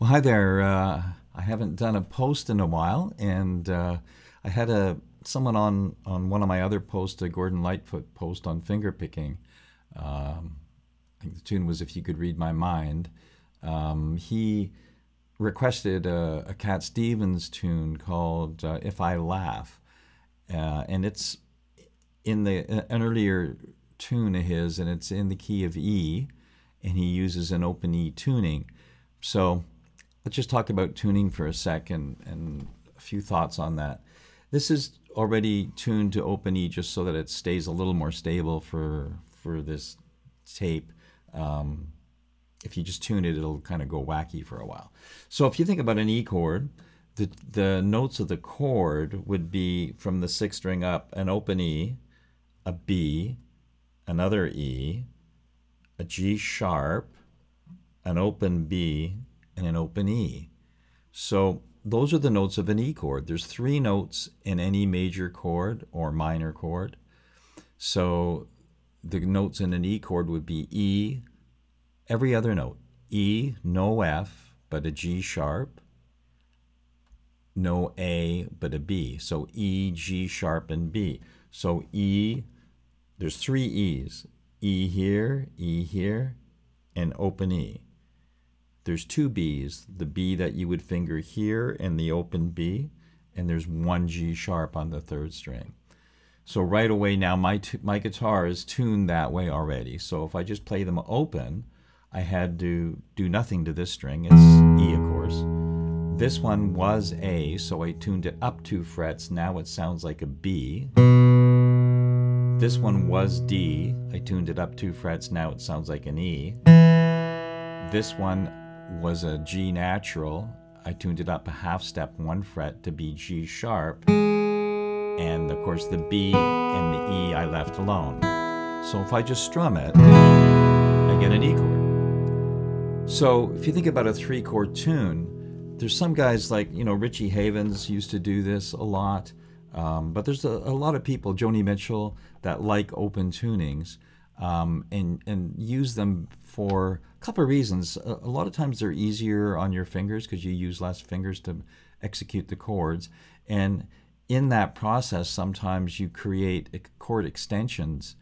Well, hi there. I haven't done a post in a while, and I had someone on one of my other posts, a Gordon Lightfoot post on finger picking. I think the tune was "If You Could Read My Mind." He requested a Cat Stevens tune called "If I Laugh," and it's in an earlier tune of his, and it's in the key of E, and he uses an open E tuning. So let's just talk about tuning for a second and a few thoughts on that. This is already tuned to open E just so that it stays a little more stable for this tape. If you just tune it, it'll kind of go wacky for a while. So if you think about an E chord, the notes of the chord would be from the sixth string up: an open E, a B, another E, a G sharp, an open B, and an open E. So those are the notes of an E chord. There's three notes in any major chord or minor chord. So the notes in an E chord would be E, every other note. E, no F, but a G sharp. No A, but a B. So E, G sharp, and B. So E, there's three E's. E here, and open E. There's two B's, the B that you would finger here and the open B, and there's one G sharp on the third string. So right away now my guitar is tuned that way already. So if I just play them open, I had to do nothing to this string. It's E, of course. This one was A, so I tuned it up 2 frets. Now it sounds like a B. This one was D. I tuned it up 2 frets. Now it sounds like an E. This one was a G natural. I tuned it up a half step, 1 fret to be G sharp. And of course the B and the E I left alone. So if I just strum it, I get an E chord. So if you think about a 3-chord tune, there's some guys like, Richie Havens used to do this a lot. But there's a lot of people, Joni Mitchell, that like open tunings and use them for a couple of reasons. A lot of times they're easier on your fingers because you use less fingers to execute the chords. And in that process, sometimes you create chord extensions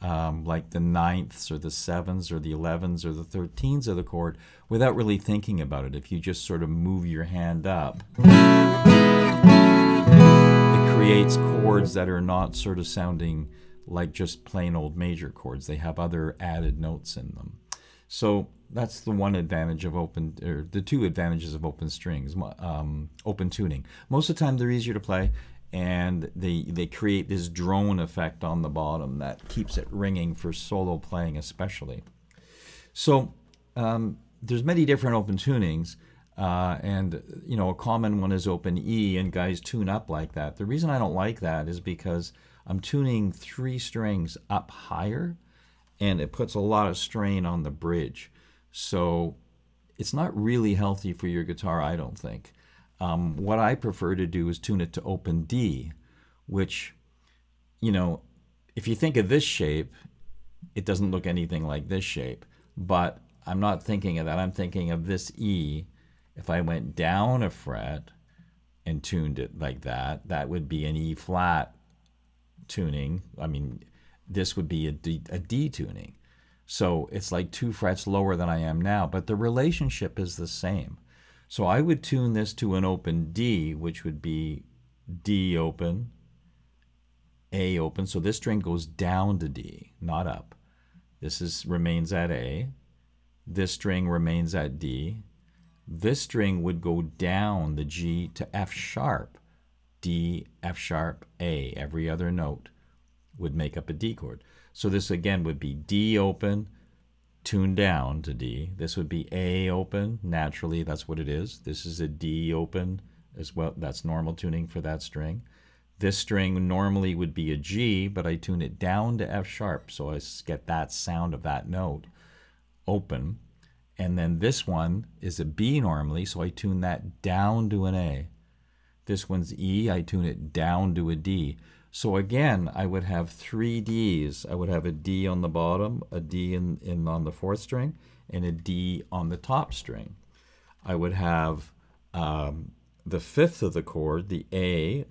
like the ninths or the sevenths or the 11s or the 13s of the chord without really thinking about it. If you just sort of move your hand up, creates chords that are not sort of sounding like just plain old major chords. They have other added notes in them. So that's the one advantage of the two advantages of open strings, open tuning. Most of the time they're easier to play, and they create this drone effect on the bottom that keeps it ringing for solo playing especially. So there's many different open tunings. And a common one is open E, and guys tune up like that. The reason I don't like that is because I'm tuning 3 strings up higher, and it puts a lot of strain on the bridge. So it's not really healthy for your guitar, I don't think. What I prefer to do is tune it to open D, which, if you think of this shape, it doesn't look anything like this shape. But I'm not thinking of that. I'm thinking of this E. If I went down a fret and tuned it like that, that would be an E flat tuning. I mean, this would be a D tuning. So it's like 2 frets lower than I am now, but the relationship is the same. So I would tune this to an open D, which would be D open, A open. So this string goes down to D, not up. This remains at A. This string remains at D. This string would go down the G to F sharp, D, F sharp, A. Every other note would make up a D chord. So this again would be D open, tuned down to D. This would be A open, naturally that's what it is. This is a D open as well, that's normal tuning for that string. This string normally would be a G, but I tune it down to F sharp, so I get that sound of that note, open. And then this one is a B normally, so I tune that down to an A. This one's E, I tune it down to a D. So again, I would have 3 Ds. I would have a D on the bottom, a D on the 4th string, and a D on the top string. I would have the fifth of the chord, the A,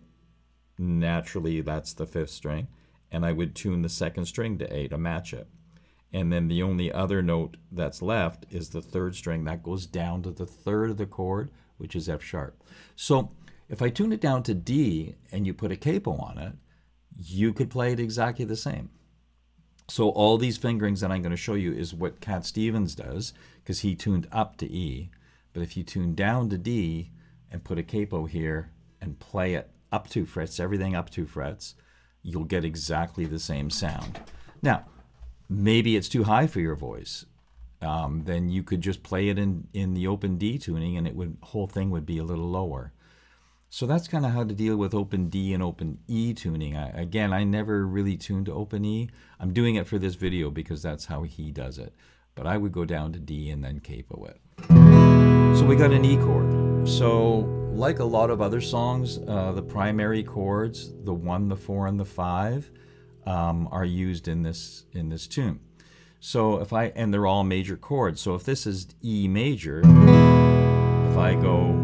naturally that's the fifth string, and I would tune the second string to A to match it. And then the only other note that's left is the third string. That goes down to the third of the chord, which is F sharp. So if I tune it down to D and you put a capo on it, you could play it exactly the same. So all these fingerings that I'm going to show you is what Cat Stevens does, because he tuned up to E. But if you tune down to D and put a capo here and play it up 2 frets, everything up 2 frets, you'll get exactly the same sound. Now, maybe it's too high for your voice. Then you could just play it in the open D tuning, and whole thing would be a little lower. So that's kind of how to deal with open D and open E tuning. Again, I never really tuned to open E. I'm doing it for this video because that's how he does it. But I would go down to D and then capo it. So we got an E chord. So like a lot of other songs, the primary chords, the 1, the 4, and the 5, are used in this tune. So and they're all major chords. So if this is E major, if I go,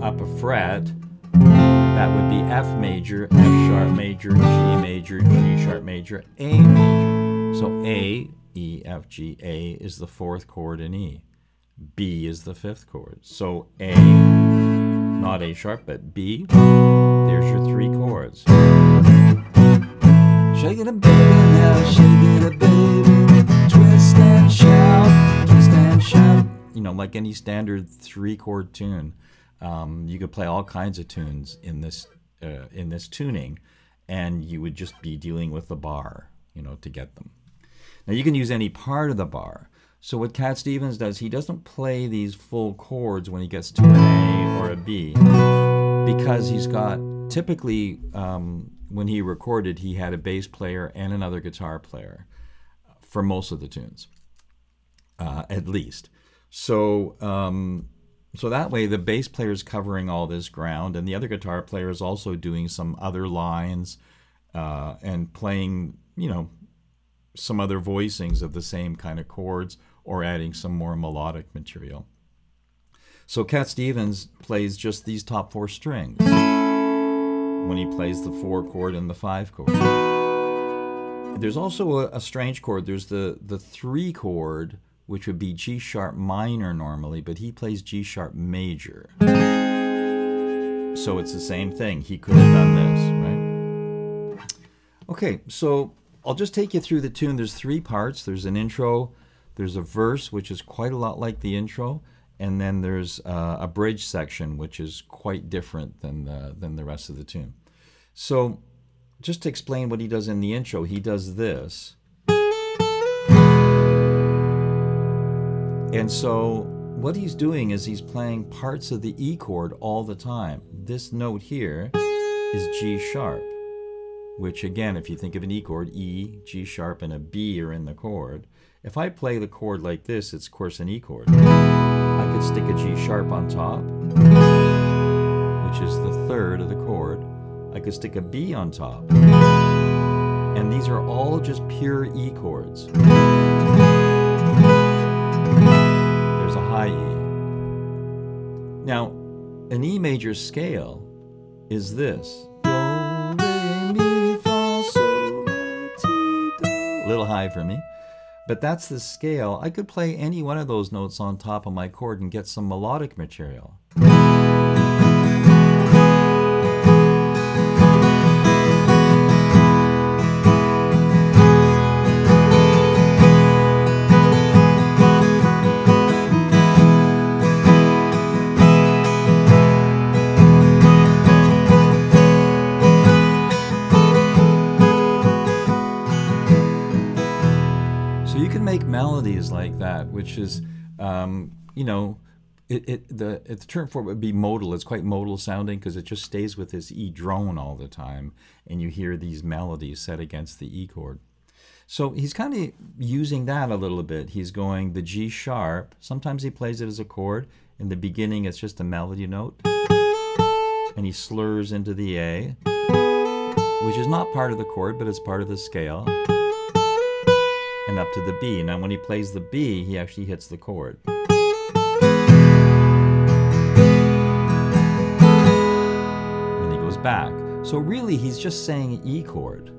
up a fret, that would be F major, F sharp major, G sharp major, A major. So A, E, F, G, A is the 4th chord in E. B is the 5th chord. So A, not A sharp, but B. There's your 3 chords. Shake it a baby now, shake it a baby. Twist and shout, twist and shout. Like any standard 3-chord tune. You could play all kinds of tunes in this tuning, and you would just be dealing with the bar, to get them. Now you can use any part of the bar. So what Cat Stevens does, he doesn't play these full chords when he gets to an A or a B, because he's got, typically when he recorded, he had a bass player and another guitar player for most of the tunes, at least. So that way the bass player is covering all this ground, and the other guitar player is also doing some other lines and playing, some other voicings of the same kind of chords, or adding some more melodic material. So Cat Stevens plays just these top 4 strings when he plays the 4 chord and the 5 chord. There's also a strange chord. There's the 3 chord, which would be G sharp minor normally, but he plays G sharp major. So it's the same thing. He could have done this, right? Okay, so I'll just take you through the tune. There's 3 parts. There's an intro, there's a verse, which is quite a lot like the intro, and then there's a bridge section, which is quite different than the rest of the tune. So just to explain what he does in the intro, he does this. And so what he's doing is he's playing parts of the E chord all the time. This note here is G sharp, which again, if you think of an E chord, E, G sharp, and a B are in the chord. If I play the chord like this, it's of course an E chord. I could stick a G sharp on top, which is the 3rd of the chord. I could stick a B on top. And these are all just pure E chords. There's a high E. Now, an E major scale is this. Do, re, mi, fa, sol, la, ti, do. A little high for me. But that's the scale. I could play any one of those notes on top of my chord and get some melodic material. Melodies like that, which is, the term for it would be modal. It's quite modal sounding because it just stays with this E drone all the time, and you hear these melodies set against the E chord. So he's kind of using that a little bit. He's going the G sharp. Sometimes he plays it as a chord. In the beginning, it's just a melody note, and he slurs into the A, which is not part of the chord, but it's part of the scale. And up to the B. Now when he plays the B, he actually hits the chord. back. So really, he's just saying E chord.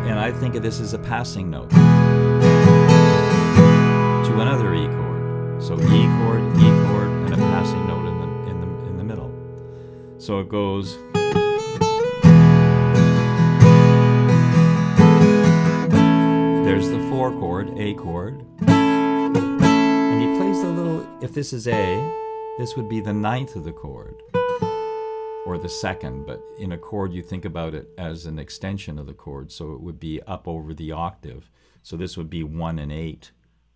And I think of this as a passing note to another E chord. So E chord, and a passing note in the middle. So it goes. There's the 4 chord, A chord. And he plays the little, if this is A, this would be the 9th of the chord, or the 2nd, but in a chord you think about it as an extension of the chord, so it would be up over the octave. So this would be 1 and 8,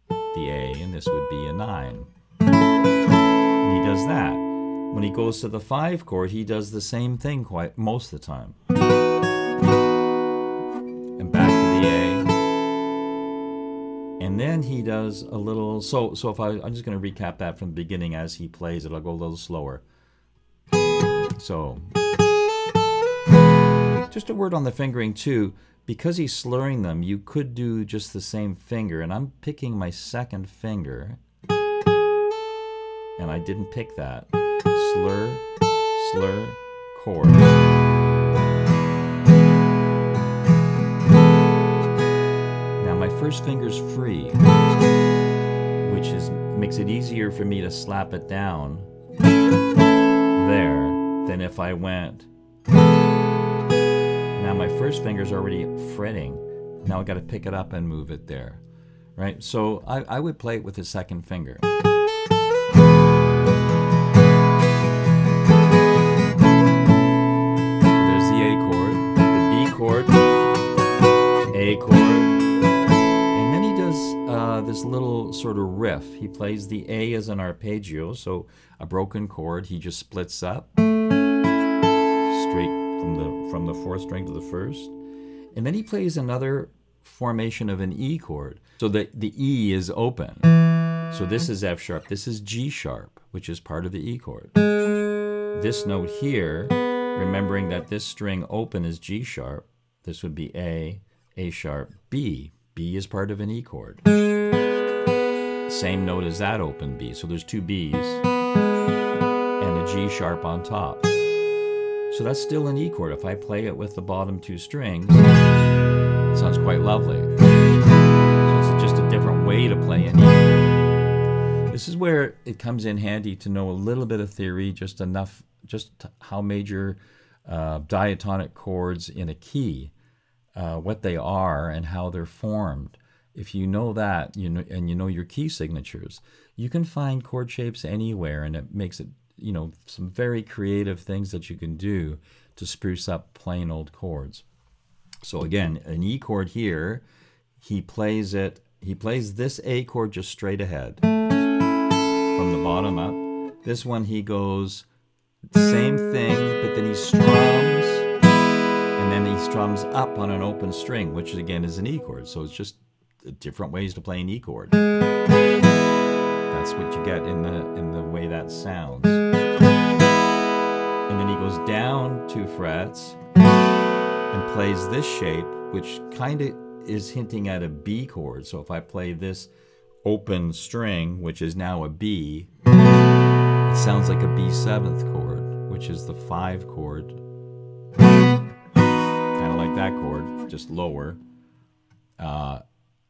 the A, and this would be a 9. And he does that. When he goes to the 5 chord, he does the same thing most of the time. And back to the A. And then he does a little, so if I'm just going to recap that from the beginning as he plays it. I'll go a little slower. So, just a word on the fingering too. Because he's slurring them, you could do just the same finger. And I'm picking my 2nd finger. And I didn't pick that. Slur, slur, chord. My first finger's free, which makes it easier for me to slap it down there than if I went. Now my first finger's already fretting. Now I got to pick it up and move it there, right? So I would play it with the 2nd finger. There's the A chord, the B chord, A chord. This little sort of riff. He plays the A as an arpeggio, so a broken chord he just splits up straight from the 4th string to the 1st, and then he plays another formation of an E chord. So the E is open. So this is F sharp. This is G sharp, which is part of the E chord. This note here, remembering that this string open is G sharp. This would be A sharp, B. B is part of an E chord. Same note as that open B. So there's 2 B's and a G sharp on top. So that's still an E chord. If I play it with the bottom 2 strings, it sounds quite lovely. So it's just a different way to play an E chord. This is where it comes in handy to know a little bit of theory, just how major diatonic chords in a key, what they are and how they're formed. If you know that, and you know your key signatures, you can find chord shapes anywhere, and it makes it, some very creative things that you can do to spruce up plain old chords. So again, an E chord here, he plays this A chord just straight ahead from the bottom up. This one he goes same thing, but then he strums, and then he strums up on an open string, which again is an E chord. So it's just different ways to play an E chord. That's what you get in the way that sounds. And then he goes down 2 frets and plays this shape, which kind of is hinting at a B chord. So if I play this open string, which is now a B, it sounds like a B7th chord, which is the 5 chord. Kind of like that chord, just lower.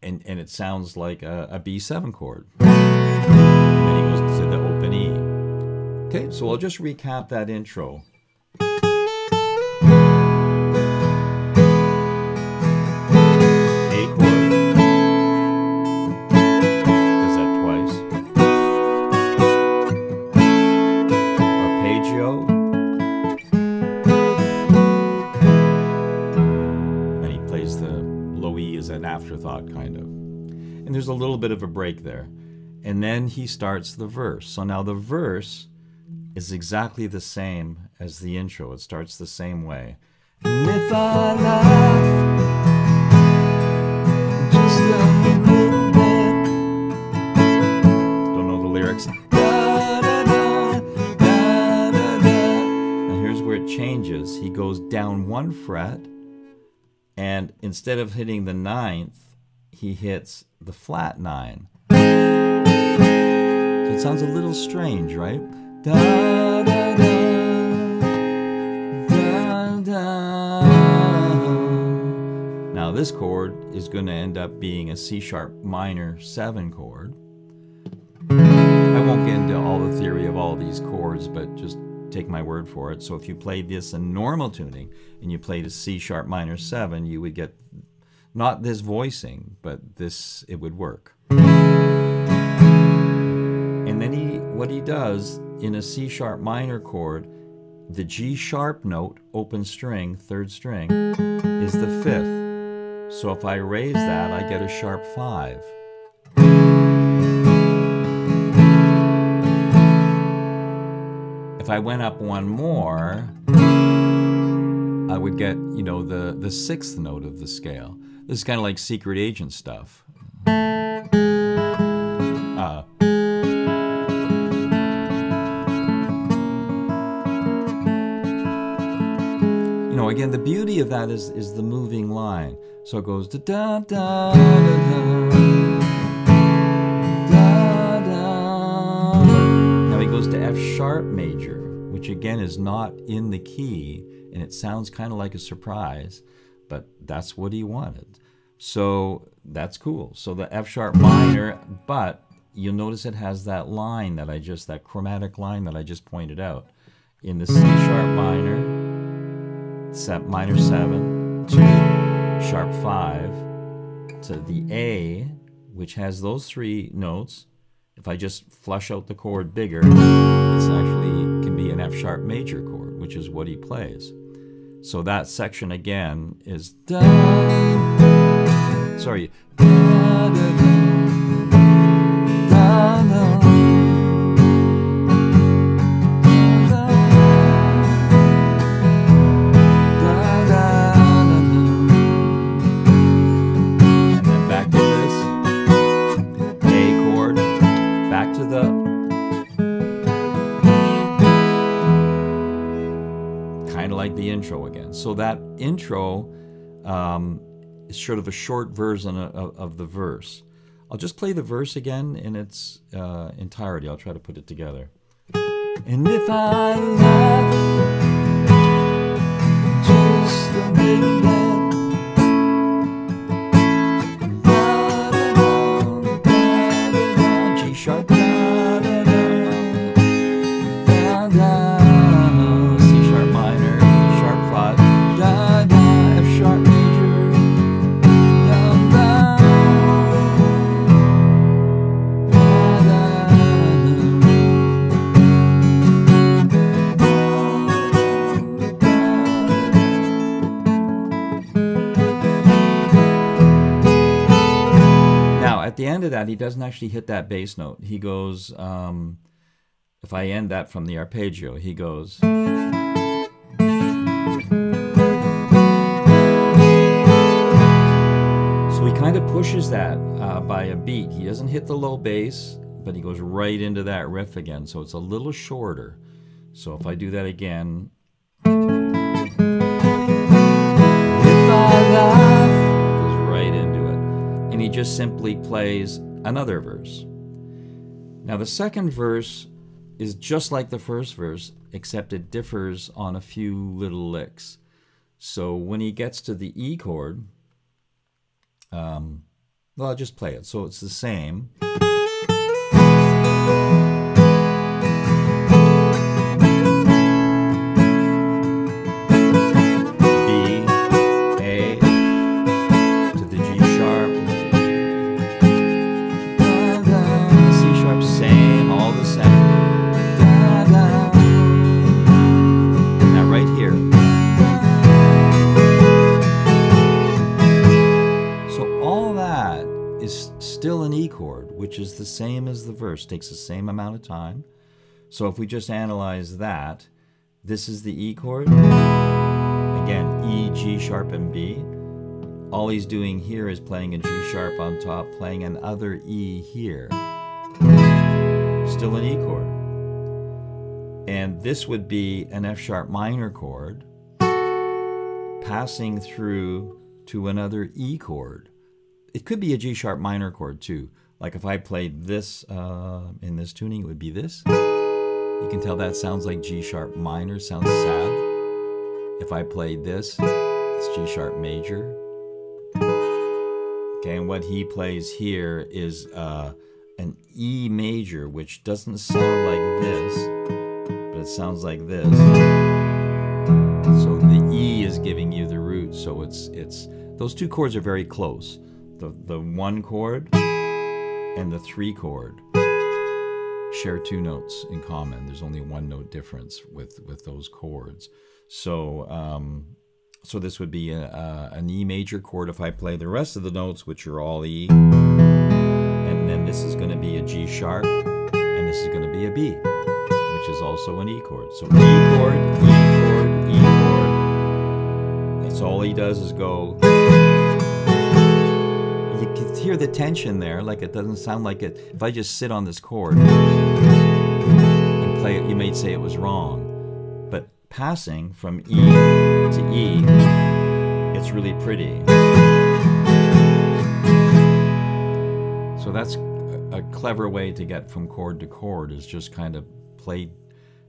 And it sounds like a B7 chord. And then he goes to the open E. Okay, so I'll just recap that intro. A chord. Does that twice. Arpeggio. And he plays the low E as an afterthought, kind of. And there's a little bit of a break there. And then he starts the verse. So now the verse is exactly the same as the intro. It starts the same way. And if I laugh just a little bit, don't know the lyrics. Da, da, da, da, da, da. Now here's where it changes. He goes down 1 fret, and instead of hitting the 9th, he hits the flat 9. So it sounds a little strange, right? Da, da, da, this chord is going to end up being a C sharp minor 7 chord. I won't get into all the theory of all these chords, but just take my word for it. So if you played this in normal tuning and you played a C sharp minor 7, you would get not this voicing, but this, it would work. And then what he does in a C sharp minor chord, the G sharp note, open string, 3rd string, is the 5th. So if I raise that, I get a sharp 5. If I went up one more, I would get, you know, the 6th note of the scale. This is kind of like secret agent stuff. You know, again, the beauty of that is the moving line. So it goes da da da da da da. Now he goes to F sharp major, which again is not in the key, and it sounds kind of like a surprise, but that's what he wanted. So that's cool. So the F sharp minor, but you'll notice it has that line that that chromatic line that I just pointed out. In the C sharp minor, minor 7, to sharp 5, to the A, which has those 3 notes. If I just flush out the chord bigger, it's actually can be an F sharp major chord, which is what he plays. So that section again is da, sorry, da, da, da, da, da. The intro again. So that intro is sort of a short version of the verse. I'll just play the verse again in its entirety. I'll try to put it together. And if I laugh just a little bit, G sharp, the end of that, he doesn't actually hit that bass note. He goes, if I end that from the arpeggio, he goes. So he kind of pushes that by a beat. He doesn't hit the low bass, but he goes right into that riff again. So it's a little shorter. So if I do that again. If I laugh, goes right into it. And he just simply plays another verse. Now the second verse is just like the first verse, except it differs on a few little licks. So when he gets to the E chord, well, I'll just play it. So it's the same. Still an E chord, which is the same as the verse, takes the same amount of time. So if we just analyze that, this is the E chord. Again, E, G sharp, and B. All he's doing here is playing a G sharp on top, playing another E here. Still an E chord. And this would be an F sharp minor chord passing through to another E chord. It could be a G sharp minor chord too. Like if I played this in this tuning, it would be this. You can tell that sounds like G sharp minor, sounds sad. If I played this, it's G sharp major. Okay, and what he plays here is an E major, which doesn't sound like this, but it sounds like this. So the E is giving you the root, so it's those two chords are very close. The 1 chord and the 3 chord share 2 notes in common. There's only 1 note difference with those chords. So so this would be an E major chord if I play the rest of the notes, which are all E. And then this is going to be a G sharp, and this is going to be a B, which is also an E chord. So E chord, E chord, E chord. That's all he does is go. You can hear the tension there, like it doesn't sound like it. If I just sit on this chord and play it, you might say it was wrong. But passing from E to E, it's really pretty. So that's a clever way to get from chord to chord, is just kind of play.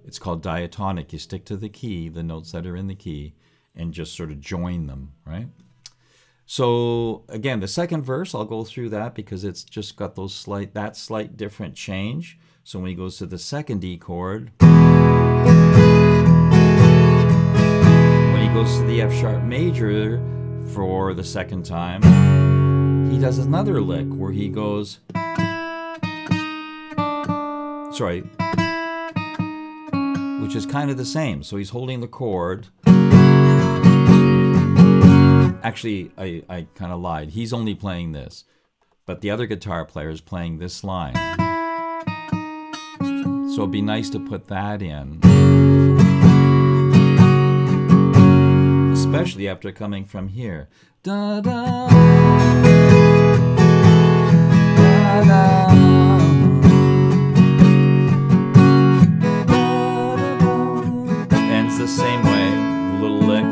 It's called diatonic. You stick to the key, the notes that are in the key, and just sort of join them, right? So again, the second verse, I'll go through that because it's just got those slight different change. So when he goes to the second E chord, when he goes to the F sharp major for the second time, he does another lick where he goes, sorry, which is kind of the same. So he's holding the chord. Actually, I kind of lied. He's only playing this, but the other guitar player is playing this line. So it'd be nice to put that in, especially after coming from here. Da, da, da, da. Ends the same way, little lick.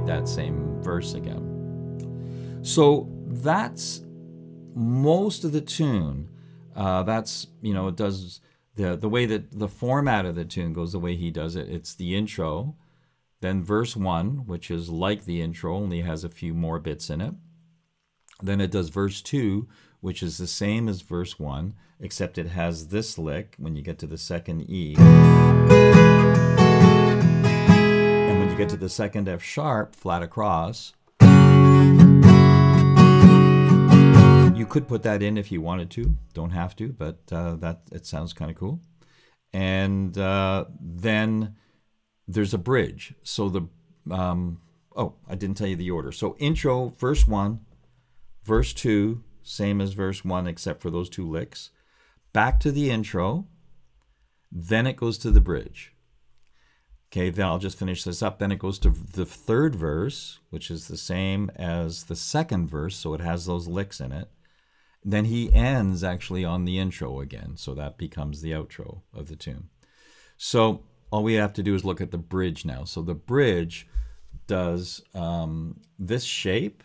That same verse again. So that's most of the tune. That's, you know, it does the way that the format of the tune goes, the way he does it. It's the intro, then verse 1, which is like the intro, only has a few more bits in it. Then it does verse 2, which is the same as verse 1, except it has this lick when you get to the second E. Get to the second F sharp flat across. You could put that in if you wanted to, don't have to, but that it sounds kind of cool. And then there's a bridge. So the oh, I didn't tell you the order. So intro, verse 1, verse 2, same as verse 1 except for those 2 licks. Back to the intro, then it goes to the bridge. Okay, then I'll just finish this up. Then it goes to the third verse, which is the same as the second verse, so it has those licks in it. Then he ends actually on the intro again, so that becomes the outro of the tune. So all we have to do is look at the bridge now. So the bridge does this shape,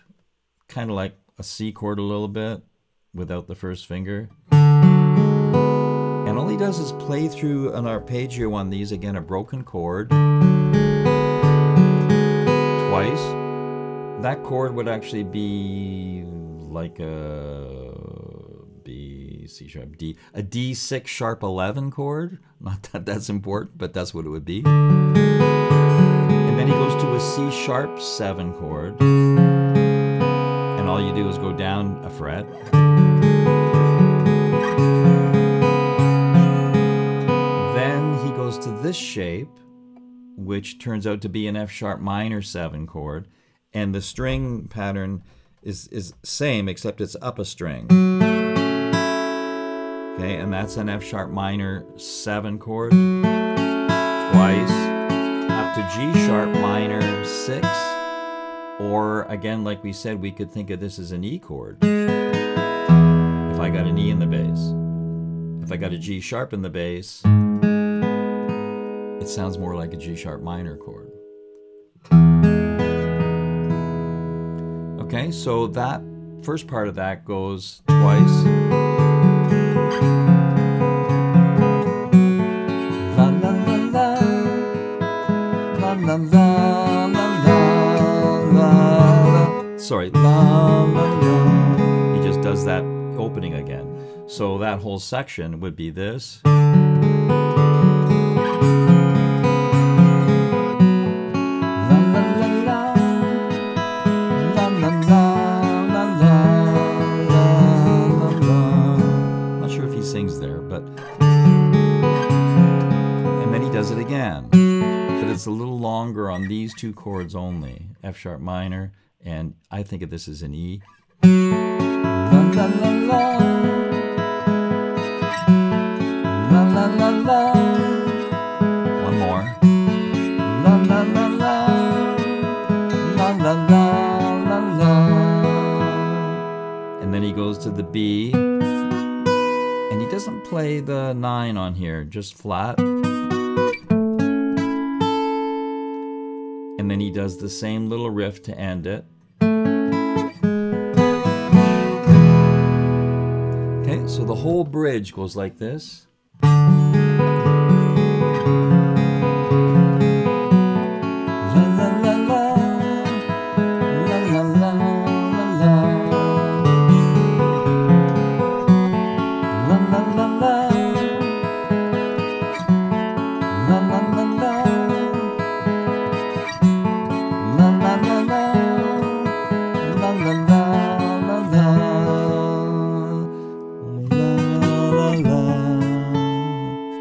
kind of like a C chord a little bit, without the first finger. And all he does is play through an arpeggio on these, again, a broken chord, twice. That chord would actually be like a B, C sharp, D, a D6 sharp 11 chord. Not that that's important, but that's what it would be. And then he goes to a C sharp 7 chord. And all you do is go down a fret. To this shape, which turns out to be an F sharp minor 7 chord, and the string pattern is same except it's up a string. Okay, and that's an F sharp minor 7 chord twice, up to G sharp minor 6, or again, like we said, we could think of this as an E chord if I got an E in the bass. If I got a G sharp in the bass, it sounds more like a G sharp minor chord. Okay, so that first part of that goes twice. La la la la, la la la. sorry, la, la, la. He just does that opening again. So that whole section would be this. La, la, la, la. La, la, la, la, la, la, la, la. Not sure if he sings there, but... And then he does it again. But it's a little longer on these two chords only, F sharp minor, and I think of this as an E. La, la, la, la. La, la, la, la. One more. La, la, la, la. La, la, la, la, la. And then he goes to the B, and he doesn't play the 9 on here, just flat. And then he does the same little riff to end it. Okay, so the whole bridge goes like this.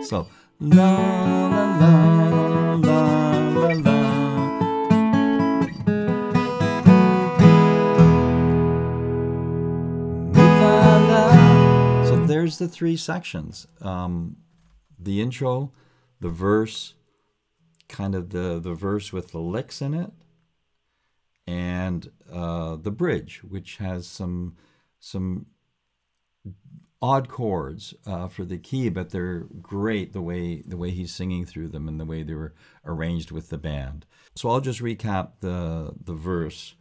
So, la la la la la la. So there's the three sections. The intro, the verse, kind of the verse with the licks in it, and the bridge, which has some odd chords for the key, but they're great the way he's singing through them and the way they were arranged with the band. So I'll just recap the verse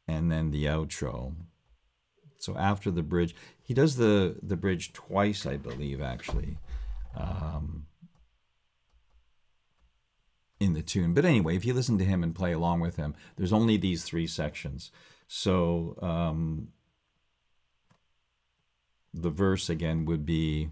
and then the outro. So after the bridge, he does the bridge twice, I believe, actually, in the tune. But anyway, if you listen to him and play along with him, there's only these three sections. So the verse again would be...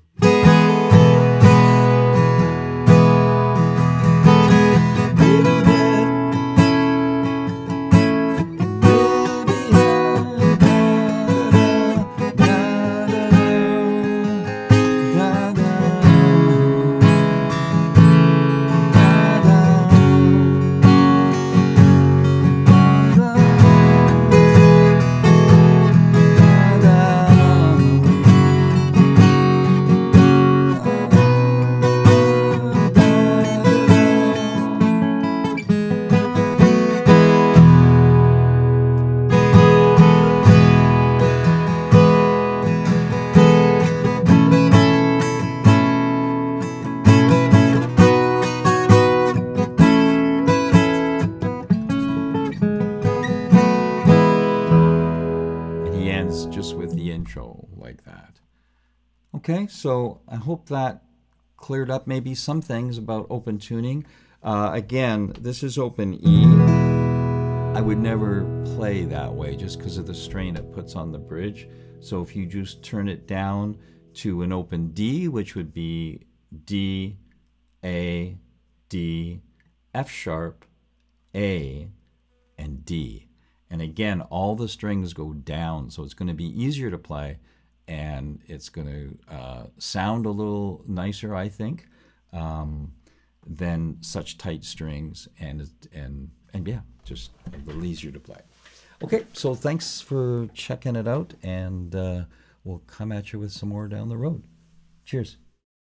just with the intro like that. Okay, so I hope that cleared up maybe some things about open tuning. Again, this is open E. I would never play that way just because of the strain it puts on the bridge. So if you just turn it down to an open D, which would be D, A, D, F sharp, A, and D. And again, all the strings go down, so it's going to be easier to play, and it's going to sound a little nicer, I think, than such tight strings, and yeah, just a little easier to play. Okay, so thanks for checking it out, and we'll come at you with some more down the road. Cheers.